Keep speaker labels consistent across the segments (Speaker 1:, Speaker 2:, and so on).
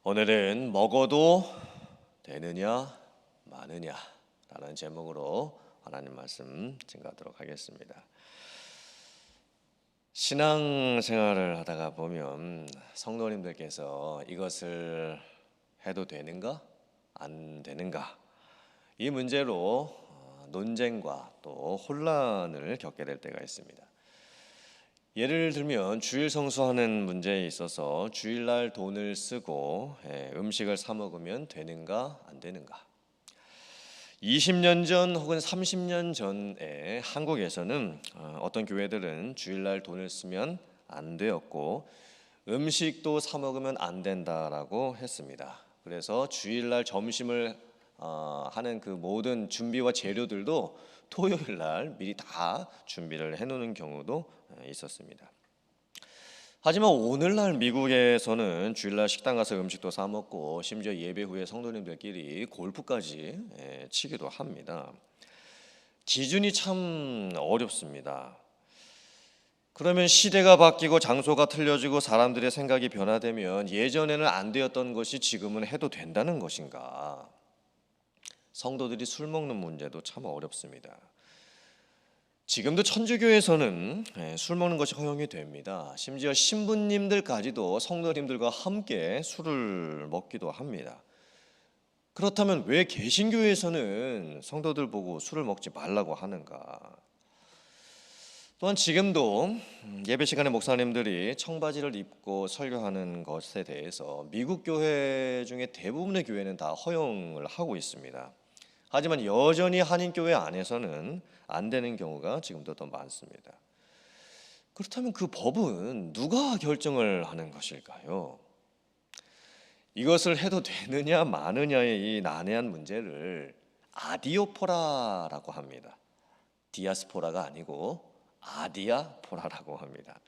Speaker 1: 오늘은 먹어도 되느냐 마느냐 라는 제목으로 하나님 말씀 증거하도록 하겠습니다. 신앙생활을 하다가 보면 성도님들께서 이것을 해도 되는가 안 되는가 이 문제로 논쟁과 또 혼란을 겪게 될 때가 있습니다. 예를 들면 주일 성수하는 문제에 있어서 주일날 돈을 쓰고 음식을 사 먹으면 되는가 안 되는가. 20년 전 혹은 30년 전에 한국에서는 어떤 교회들은 주일날 돈을 쓰면 안 되었고 음식도 사 먹으면 안 된다라고 했습니다. 그래서 주일날 점심을 하는 그 모든 준비와 재료들도 토요일 날 미리 다 준비를 해놓는 경우도 있었습니다. 하지만 오늘날 미국에서는 주일날 식당 가서 음식도 사 먹고 심지어 예배 후에 성도님들끼리 골프까지 치기도 합니다. 기준이 참 어렵습니다. 그러면 시대가 바뀌고 장소가 틀려지고 사람들의 생각이 변화되면 예전에는 안 되었던 것이 지금은 해도 된다는 것인가? 성도들이 술 먹는 문제도 참 어렵습니다. 지금도 천주교에서는 술 먹는 것이 허용이 됩니다. 심지어 신부님들까지도 성도님들과 함께 술을 먹기도 합니다. 그렇다면 왜 개신교에서는 성도들 보고 술을 먹지 말라고 하는가? 또한 지금도 예배 시간에 목사님들이 청바지를 입고 설교하는 것에 대해서 미국 교회 중에 대부분의 교회는 다 허용을 하고 있습니다. 하지만 여전히 한인교회 안에서는 안 되는 경우가 지금도 더 많습니다. 그렇다면 그 법은 누가 결정을 하는 것일까요? 이것을 해도 되느냐 마느냐의 이 난해한 문제를 아디오포라라고 합니다. 디아스포라가 아니고 아디아포라라고 합니다.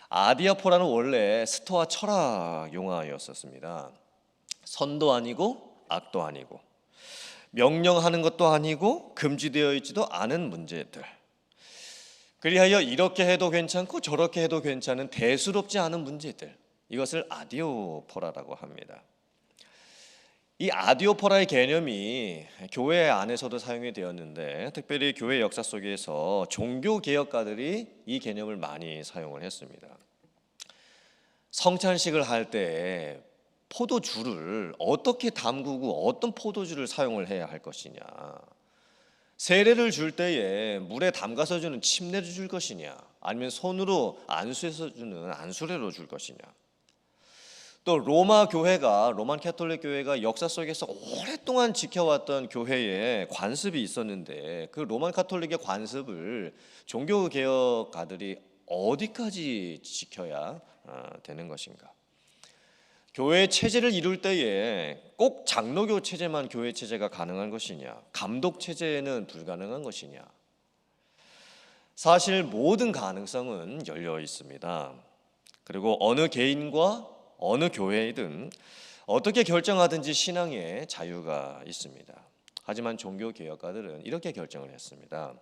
Speaker 1: 아디아포라는 원래 스토아 철학 용어였었습니다. 선도 아니고 악도 아니고 명령하는 것도 아니고 금지되어 있지도 않은 문제들. 그리하여 이렇게 해도 괜찮고 저렇게 해도 괜찮은 대수롭지 않은 문제들. 이것을 아디오포라라고 합니다. 이 아디오포라의 개념이 교회 안에서도 사용이 되었는데 특별히 교회 역사 속에서 종교개혁가들이 이 개념을 많이 사용을 했습니다. 성찬식을 할 때 포도주를 어떻게 담그고 어떤 포도주를 사용을 해야 할 것이냐, 세례를 줄 때에 물에 담가서 주는 침례를 줄 것이냐 아니면 손으로 안수해서 주는 안수례로 줄 것이냐, 또 로마 캐톨릭 교회가 역사 속에서 오랫동안 지켜왔던 교회에 관습이 있었는데 그 로만 카톨릭의 관습을 종교개혁가들이 어디까지 지켜야 되는 것인가? 교회 체제를 이룰 때에 꼭 장로교 체제만 교회 체제가 가능한 것이냐, 감독 체제는 불가능한 것이냐? 사실 모든 가능성은 열려 있습니다. 그리고 어느 개인과 어느 교회이든 어떻게 결정하든지 신앙에 자유가 있습니다. 하지만 종교개혁가들은 이렇게 결정을 했습니다.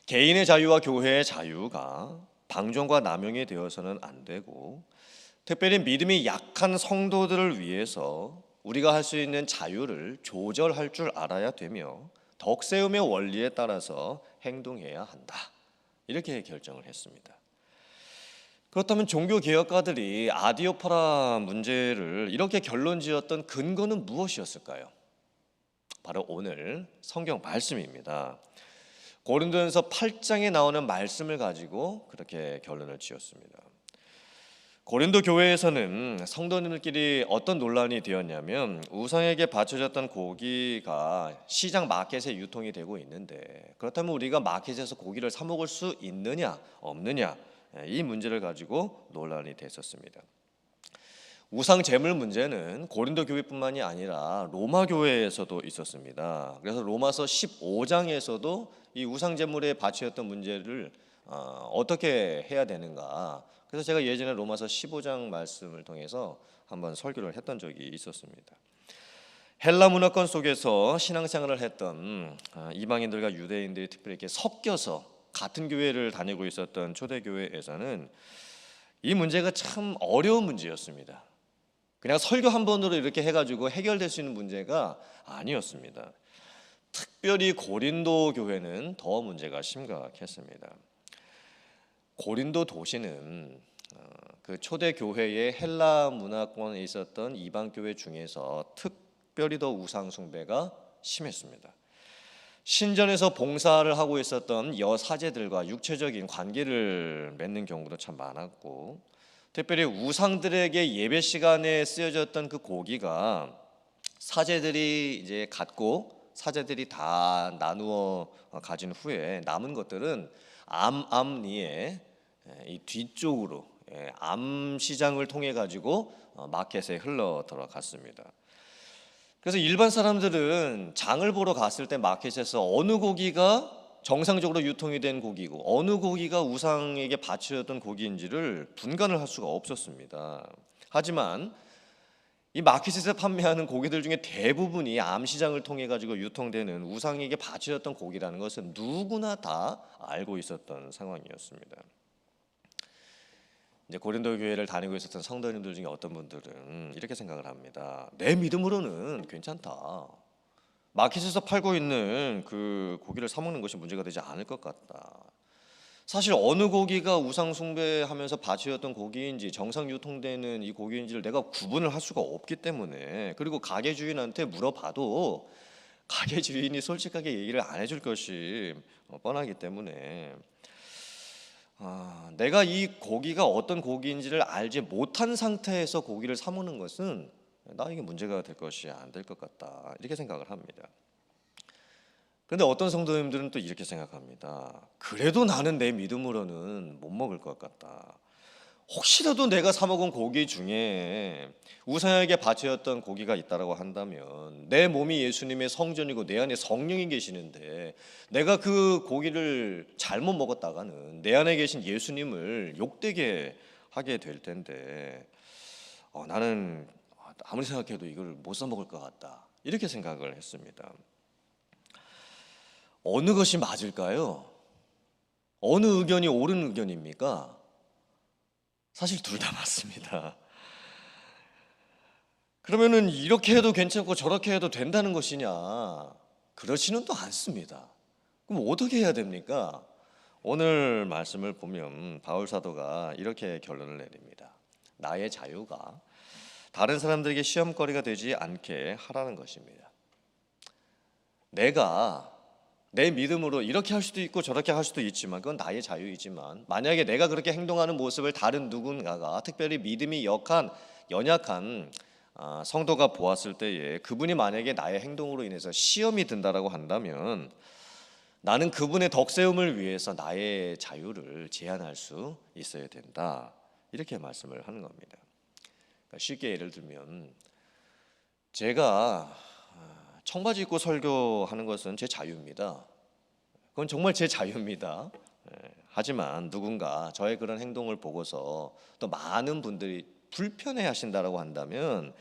Speaker 1: 개인의 자유와 교회의 자유가 방종과 남용이 되어서는 안 되고 특별히 믿음이 약한 성도들을 위해서 우리가 할 수 있는 자유를 조절할 줄 알아야 되며 덕세움의 원리에 따라서 행동해야 한다. 이렇게 결정을 했습니다. 그렇다면 종교개혁가들이 아디오파라 문제를 이렇게 결론지었던 근거는 무엇이었을까요? 바로 오늘 성경 말씀입니다. 고린도전서 8장에 나오는 말씀을 가지고 그렇게 결론을 지었습니다. 고린도 교회에서는 성도님들끼리 어떤 논란이 되었냐면 우상에게 바쳐졌던 고기가 시장 마켓에 유통이 되고 있는데 그렇다면 우리가 마켓에서 고기를 사 먹을 수 있느냐 없느냐, 이 문제를 가지고 논란이 됐었습니다. 우상 제물 문제는 고린도 교회뿐만이 아니라 로마 교회에서도 있었습니다. 그래서 로마서 15장에서도 이 우상 제물에 바치었던 문제를 어떻게 해야 되는가, 그래서 제가 예전에 로마서 15장 말씀을 통해서 한번 설교를 했던 적이 있었습니다. 헬라 문화권 속에서 신앙생활을 했던 이방인들과 유대인들이 특별히 이렇게 섞여서 같은 교회를 다니고 있었던 초대교회에서는 이 문제가 참 어려운 문제였습니다. 그냥 설교 한 번으로 이렇게 해가지고 해결될 수 있는 문제가 아니었습니다. 특별히 고린도 교회는 더 문제가 심각했습니다. 고린도 도시는 그 초대 교회의 헬라 문화권에 있었던 이방 교회 중에서 특별히 더 우상 숭배가 심했습니다. 신전에서 봉사를 하고 있었던 여사제들과 육체적인 관계를 맺는 경우도 참 많았고, 특별히 우상들에게 예배 시간에 쓰여졌던 그 고기가 사제들이 이제 갖고 사제들이 다 나누어 가진 후에 남은 것들은 암리에 이 뒤쪽으로 암 시장을 통해 가지고 마켓에 흘러 들어갔습니다. 그래서 일반 사람들은 장을 보러 갔을 때 마켓에서 어느 고기가 정상적으로 유통이 된 고기고 어느 고기가 우상에게 바치었던 고기인지를 분간을 할 수가 없었습니다. 하지만 이 마켓에서 판매하는 고기들 중에 대부분이 암시장을 통해 가지고 유통되는 우상에게 바치었던 고기라는 것은 누구나 다 알고 있었던 상황이었습니다. 이제 고린도 교회를 다니고 있었던 성도님들 중에 어떤 분들은 이렇게 생각을 합니다. 내 믿음으로는 괜찮다. 마켓에서 팔고 있는 그 고기를 사 먹는 것이 문제가 되지 않을 것 같다. 사실 어느 고기가 우상 숭배하면서 바치었던 고기인지 정상 유통되는 이 고기인지를 내가 구분을 할 수가 없기 때문에, 그리고 가게 주인한테 물어봐도 가게 주인이 솔직하게 얘기를 안 해줄 것이 뻔하기 때문에 내가 이 고기가 어떤 고기인지를 알지 못한 상태에서 고기를 사 먹는 것은 나에게 문제가 될 것이 안 될 것 같다, 이렇게 생각을 합니다. 그런데 어떤 성도님들은 또 이렇게 생각합니다. 그래도 나는 내 믿음으로는 못 먹을 것 같다. 혹시라도 내가 사 먹은 고기 중에 우상에게 바치었던 고기가 있다라고 한다면 내 몸이 예수님의 성전이고 내 안에 성령이 계시는데 내가 그 고기를 잘못 먹었다가는 내 안에 계신 예수님을 욕되게 하게 될 텐데 나는 아무리 생각해도 이걸 못 사 먹을 것 같다, 이렇게 생각을 했습니다. 어느 것이 맞을까요? 어느 의견이 옳은 의견입니까? 사실 둘 다 맞습니다. 그러면은 이렇게 해도 괜찮고 저렇게 해도 된다는 것이냐? 그렇지는 또 않습니다. 그럼 어떻게 해야 됩니까? 오늘 말씀을 보면 바울 사도가 이렇게 결론을 내립니다. 나의 자유가 다른 사람들에게 시험거리가 되지 않게 하라는 것입니다. 내가 내 믿음으로 이렇게 할 수도 있고 저렇게 할 수도 있지만 그건 나의 자유이지만, 만약에 내가 그렇게 행동하는 모습을 다른 누군가가, 특별히 믿음이 연약한 성도가 보았을 때에 그분이 만약에 나의 행동으로 인해서 시험이 든다라고 한다면 나는 그분의 덕세움을 위해서 나의 자유를 제한할 수 있어야 된다, 이렇게 말씀을 하는 겁니다. 쉽게 예를 들면 제가 청바지 입고 설교하는 것은 제 자유입니다. 그건 정말 제 자유입니다. 하지만 누군가 저의 그런 행동을 보고서 또 많은 분들이 불편해 하신다라고 한다면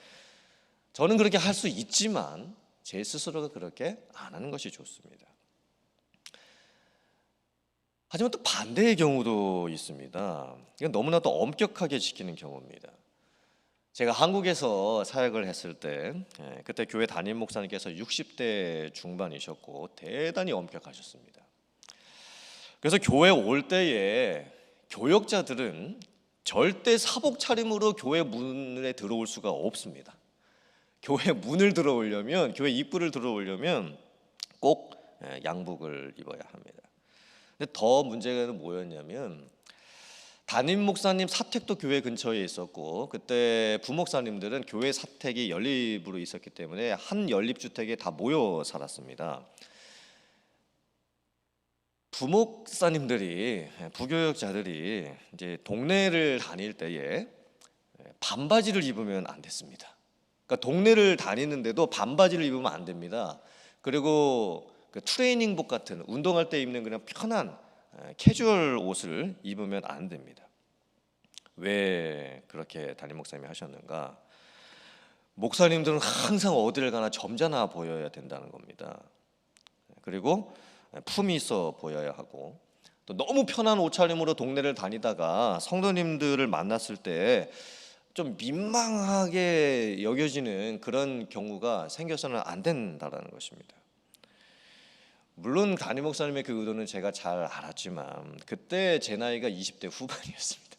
Speaker 1: 저는 그렇게 할 수 있지만 제 스스로가 그렇게 안 하는 것이 좋습니다. 하지만 또 반대의 경우도 있습니다. 이건 너무나도 엄격하게 지키는 경우입니다. 제가 한국에서 사역을 했을 때 그때 교회 담임 목사님께서 60대 중반이셨고 대단히 엄격하셨습니다. 그래서 교회 올 때에 교역자들은 절대 사복 차림으로 교회 문에 들어올 수가 없습니다. 교회 문을 들어오려면, 교회 입구를 들어오려면 꼭 양복을 입어야 합니다. 근데 더 문제가 뭐였냐면 담임 목사님 사택도 교회 근처에 있었고, 그때 부목사님들은 교회 사택이 연립으로 있었기 때문에 한 연립주택에 다 모여 살았습니다. 부목사님들이, 부교역자들이 이제 동네를 다닐 때에 반바지를 입으면 안 됐습니다. 그러니까 동네를 다니는데도 반바지를 입으면 안 됩니다. 그리고 그 트레이닝복 같은 운동할 때 입는 그냥 편한 캐주얼 옷을 입으면 안 됩니다. 왜 그렇게 담임 목사님이 하셨는가? 목사님들은 항상 어디를 가나 점잖아 보여야 된다는 겁니다. 그리고 품이 있어 보여야 하고, 또 너무 편한 옷차림으로 동네를 다니다가 성도님들을 만났을 때 좀 민망하게 여겨지는 그런 경우가 생겨서는 안 된다라는 것입니다. 물론 담임 목사님의 그 의도는 제가 잘 알았지만 그때 제 나이가 20대 후반이었습니다.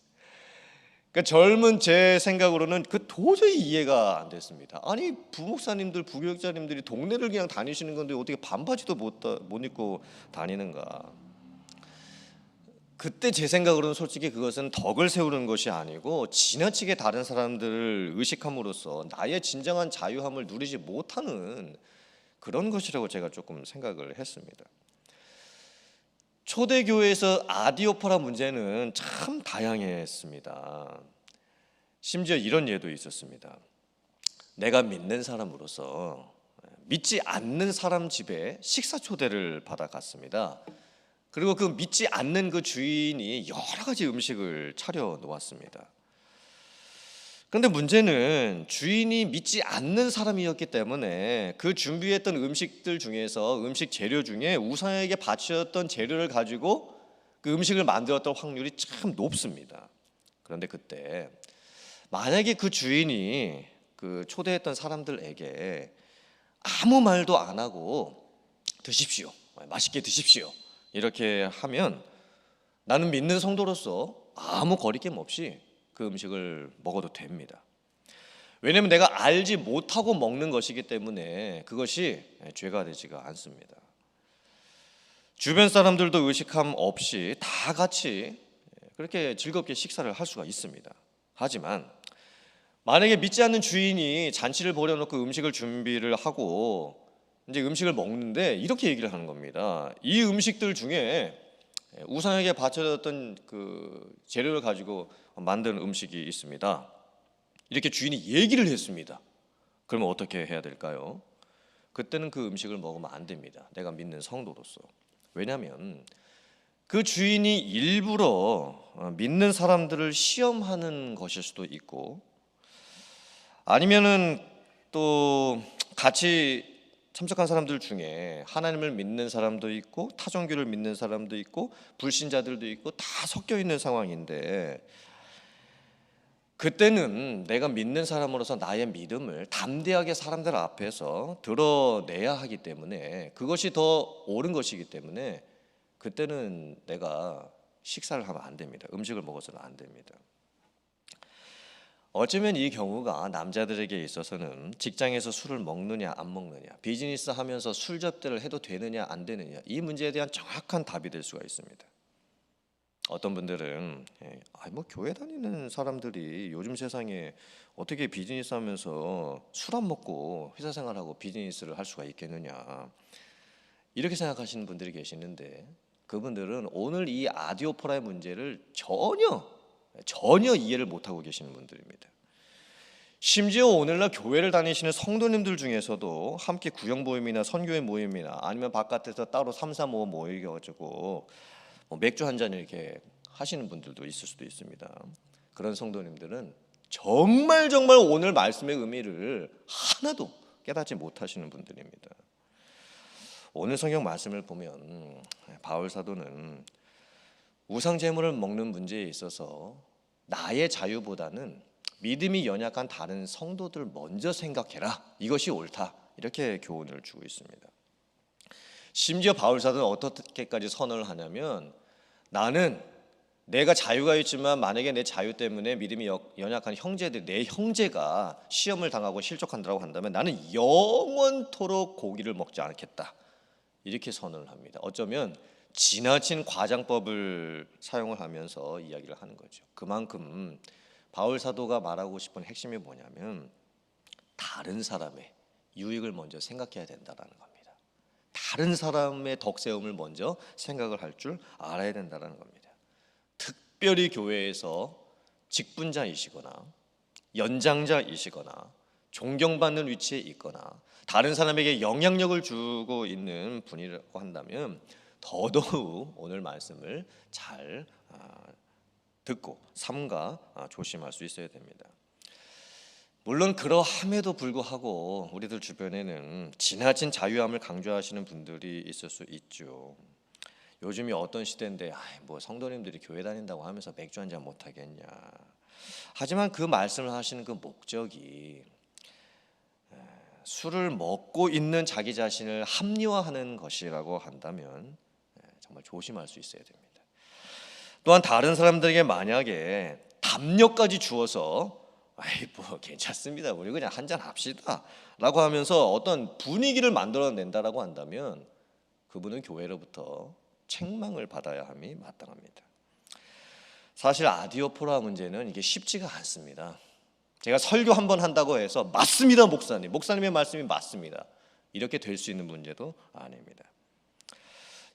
Speaker 1: 그러니까 젊은 제 생각으로는 그 도저히 이해가 안 됐습니다. 아니 부목사님들 부교육자님들이 동네를 그냥 다니시는 건데 어떻게 반바지도 못 입고 다니는가. 그때 제 생각으로는 솔직히 그것은 덕을 세우는 것이 아니고 지나치게 다른 사람들을 의식함으로써 나의 진정한 자유함을 누리지 못하는 그런 것이라고 제가 조금 생각을 했습니다. 초대교회에서 아디오파라 문제는 참 다양했습니다. 심지어 이런 예도 있었습니다. 내가 믿는 사람으로서 믿지 않는 사람 집에 식사 초대를 받아갔습니다. 그리고 그 믿지 않는 그 주인이 여러 가지 음식을 차려 놓았습니다. 그런데 문제는 주인이 믿지 않는 사람이었기 때문에 그 준비했던 음식들 중에서 음식 재료 중에 우상에게 바치었던 재료를 가지고 그 음식을 만들었던 확률이 참 높습니다. 그런데 그때 만약에 그 주인이 그 초대했던 사람들에게 아무 말도 안 하고 드십시오, 맛있게 드십시오 이렇게 하면 나는 믿는 성도로서 아무 거리낌 없이 그 음식을 먹어도 됩니다. 왜냐하면 내가 알지 못하고 먹는 것이기 때문에 그것이 죄가 되지가 않습니다. 주변 사람들도 의식함 없이 다 같이 그렇게 즐겁게 식사를 할 수가 있습니다. 하지만 만약에 믿지 않는 주인이 잔치를 벌여놓고 음식을 준비를 하고 이제 음식을 먹는데 이렇게 얘기를 하는 겁니다. 이 음식들 중에 우상에게 바쳐졌던 그 재료를 가지고 만든 음식이 있습니다. 이렇게 주인이 얘기를 했습니다. 그러면 어떻게 해야 될까요? 그때는 그 음식을 먹으면 안 됩니다. 내가 믿는 성도로서. 왜냐하면 그 주인이 일부러 믿는 사람들을 시험하는 것일 수도 있고 아니면은 또 같이 참석한 사람들 중에 하나님을 믿는 사람도 있고 타종교를 믿는 사람도 있고 불신자들도 있고 다 섞여 있는 상황인데 그때는 내가 믿는 사람으로서 나의 믿음을 담대하게 사람들 앞에서 드러내야 하기 때문에 그것이 더 옳은 것이기 때문에 그때는 내가 식사를 하면 안 됩니다. 음식을 먹어서는 안 됩니다. 어쩌면 이 경우가 남자들에게 있어서는 직장에서 술을 먹느냐 안 먹느냐, 비즈니스 하면서 술 접대를 해도 되느냐 안 되느냐 이 문제에 대한 정확한 답이 될 수가 있습니다. 어떤 분들은 뭐 교회 다니는 사람들이 요즘 세상에 어떻게 비즈니스 하면서 술 안 먹고 회사 생활하고 비즈니스를 할 수가 있겠느냐 이렇게 생각하시는 분들이 계시는데 그분들은 오늘 이 아디오포라의 문제를 전혀 이해를 못하고 계시는 분들입니다. 심지어 오늘날 교회를 다니시는 성도님들 중에서도 함께 구역 모임이나 선교회 모임이나 아니면 바깥에서 따로 3, 4, 5 모여가지고 맥주 한 잔 이렇게 하시는 분들도 있을 수도 있습니다. 그런 성도님들은 정말 오늘 말씀의 의미를 하나도 깨닫지 못하시는 분들입니다. 오늘 성경 말씀을 보면 바울 사도는 우상 제물을 먹는 문제에 있어서 나의 자유보다는 믿음이 연약한 다른 성도들 먼저 생각해라. 이것이 옳다. 이렇게 교훈을 주고 있습니다. 심지어 바울 사도는 어떻게까지 선언을 하냐면 나는 내가 자유가 있지만 만약에 내 자유 때문에 믿음이 연약한 형제들, 내 형제가 시험을 당하고 실족한다고 한다면 나는 영원토록 고기를 먹지 않겠다. 이렇게 선언을 합니다. 어쩌면 지나친 과장법을 사용을 하면서 이야기를 하는 거죠. 그만큼 바울 사도가 말하고 싶은 핵심이 뭐냐면 다른 사람의 유익을 먼저 생각해야 된다는 겁니다. 다른 사람의 덕세움을 먼저 생각을 할 줄 알아야 된다는 겁니다. 특별히 교회에서 직분자이시거나 연장자이시거나 존경받는 위치에 있거나 다른 사람에게 영향력을 주고 있는 분이라고 한다면 더더욱 오늘 말씀을 잘 듣고 삼가 조심할 수 있어야 됩니다. 물론 그러함에도 불구하고 우리들 주변에는 지나친 자유함을 강조하시는 분들이 있을 수 있죠. 요즘이 어떤 시대인데 뭐 성도님들이 교회 다닌다고 하면서 맥주 한잔 못 하겠냐. 하지만 그 말씀을 하시는 그 목적이 술을 먹고 있는 자기 자신을 합리화하는 것이라고 한다면 정말 조심할 수 있어야 됩니다. 또한 다른 사람들에게 만약에 담력까지 주어서 아이 뭐 괜찮습니다, 우리 그냥 한잔 합시다 라고 하면서 어떤 분위기를 만들어낸다라고 한다면 그분은 교회로부터 책망을 받아야 함이 마땅합니다. 사실 아디오포라 문제는 이게 쉽지가 않습니다. 제가 설교 한번 한다고 해서 맞습니다 목사님, 목사님의 말씀이 맞습니다 이렇게 될 수 있는 문제도 아닙니다.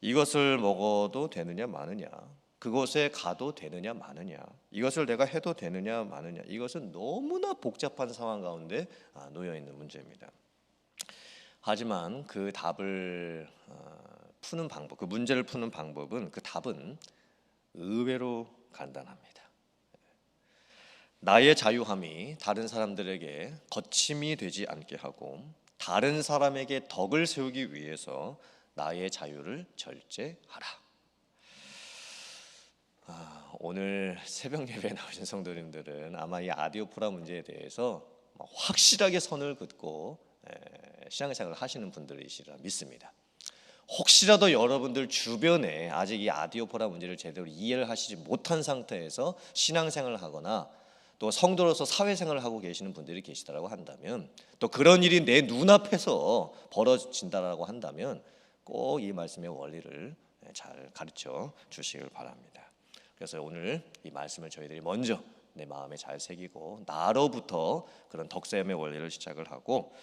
Speaker 1: 이것을 먹어도 되느냐 마느냐, 그곳에 가도 되느냐 마느냐, 이것을 내가 해도 되느냐 마느냐, 이것은 너무나 복잡한 상황 가운데 놓여 있는 문제입니다. 하지만 그 답을 푸는 방법, 그 문제를 푸는 방법은, 그 답은 의외로 간단합니다. 나의 자유함이 다른 사람들에게 거침이 되지 않게 하고 다른 사람에게 덕을 세우기 위해서 나의 자유를 절제하라. 오늘 새벽 예배에 나오신 성도님들은 아마 이 아디오포라 문제에 대해서 확실하게 선을 긋고 신앙생활을 하시는 분들이시라 믿습니다. 혹시라도 여러분들 주변에 아직 이 아디오포라 문제를 제대로 이해를 하시지 못한 상태에서 신앙생활을 하거나 또 성도로서 사회생활을 하고 계시는 분들이 계시다라고 한다면, 또 그런 일이 내 눈앞에서 벌어진다라고 한다면 꼭 이 말씀의 원리를 잘 가르쳐 주시길 바랍니다. 그래서 오늘 이 말씀을 저희들이 먼저 내 마음에 잘 새기고 나로부터 그런 덕셈의 원리를 시작을 하고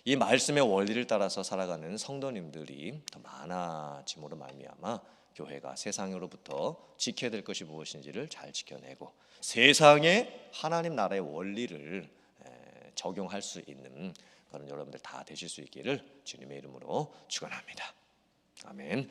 Speaker 1: 이 말씀의 원리를 따라서 살아가는 성도님들이 더 많아짐으로 말미암아 교회가 세상으로부터 지켜야 될 것이 무엇인지를 잘 지켜내고 세상에 하나님 나라의 원리를 적용할 수 있는 그런 여러분들 다 되실 수 있기를 주님의 이름으로 축원합니다. 아멘.